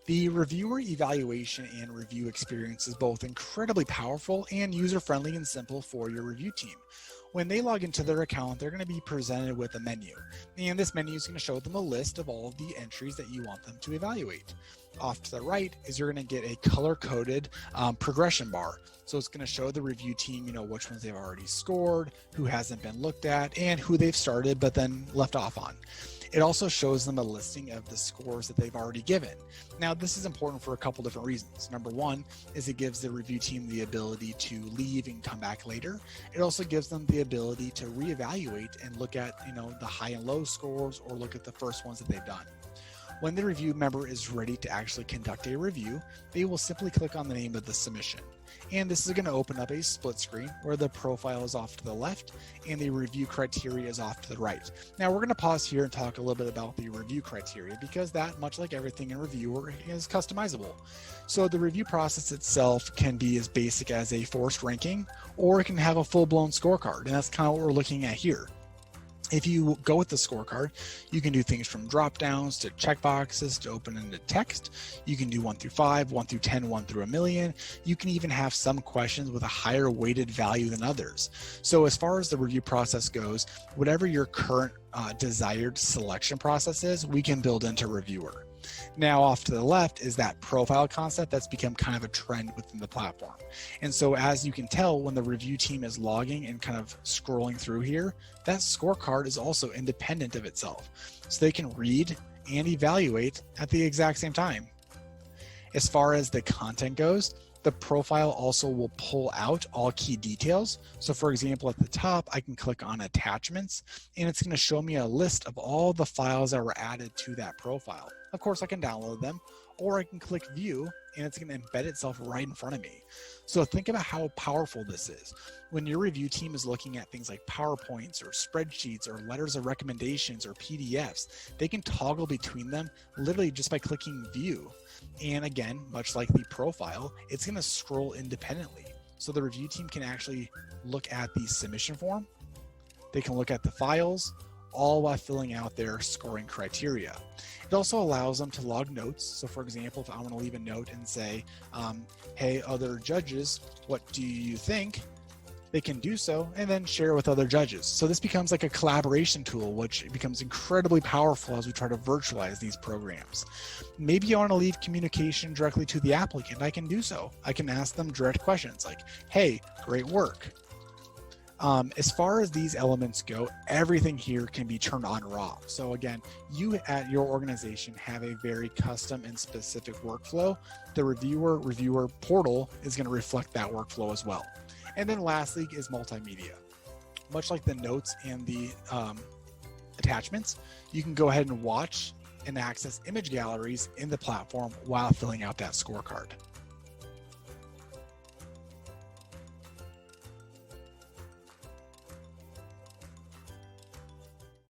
The reviewer evaluation and review experience is both incredibly powerful and user-friendly and simple for your review team. When they log into their account, they're going to be presented with a menu, and this menu is going to show them a list of all of the entries that you want them to evaluate. Off to the right is you're going to get a color-coded progression bar. So it's going to show the review team, which ones they've already scored, who hasn't been looked at, and who they've started but then left off on. It also shows them a listing of the scores that they've already given. Now, this is important for a couple different reasons. Number one is it gives the review team the ability to leave and come back later. It also gives them the ability to reevaluate and look at, the high and low scores or look at the first ones that they've done. When the review member is ready to actually conduct a review, they will simply click on the name of the submission. And this is going to open up a split screen where the profile is off to the left and the review criteria is off to the right. Now we're going to pause here and talk a little bit about the review criteria because that, much like everything in Reviewr, is customizable. So the review process itself can be as basic as a forced ranking, or it can have a full-blown scorecard, and that's kind of what we're looking at here. If you go with the scorecard, you can do things from drop downs to checkboxes to open-ended text. You can do 1 through 5, 1 through 10, 1 through a million. You can even have some questions with a higher weighted value than others. So as far as the review process goes, whatever your current desired selection process is, we can build into Reviewr. Now off to the left is that profile concept that's become kind of a trend within the platform. And so as you can tell, when the review team is logging and kind of scrolling through here, that scorecard is also independent of itself. So they can read and evaluate at the exact same time. As far as the content goes, the profile also will pull out all key details. So for example, at the top, I can click on attachments and it's going to show me a list of all the files that were added to that profile. Of course, I can download them, or I can click view and it's going to embed itself right in front of me. So think about how powerful this is. When your review team is looking at things like PowerPoints or spreadsheets or letters of recommendations or PDFs, they can toggle between them literally just by clicking view. And again, much like the profile, it's going to scroll independently. So the review team can actually look at the submission form. They can look at the files, all while filling out their scoring criteria. It also allows them to log notes. So for example, if I want to leave a note and say, hey, other judges, what do you think? They can do so and then share with other judges. So this becomes like a collaboration tool, which becomes incredibly powerful as we try to virtualize these programs. Maybe I want to leave communication directly to the applicant. I can do so. I can ask them direct questions like, hey, great work. As far as these elements go, everything here can be turned on or off. So again, you at your organization have a very custom and specific workflow. The Reviewr portal is going to reflect that workflow as well. And then lastly is multimedia. Much like the notes and the attachments, you can go ahead and watch and access image galleries in the platform while filling out that scorecard.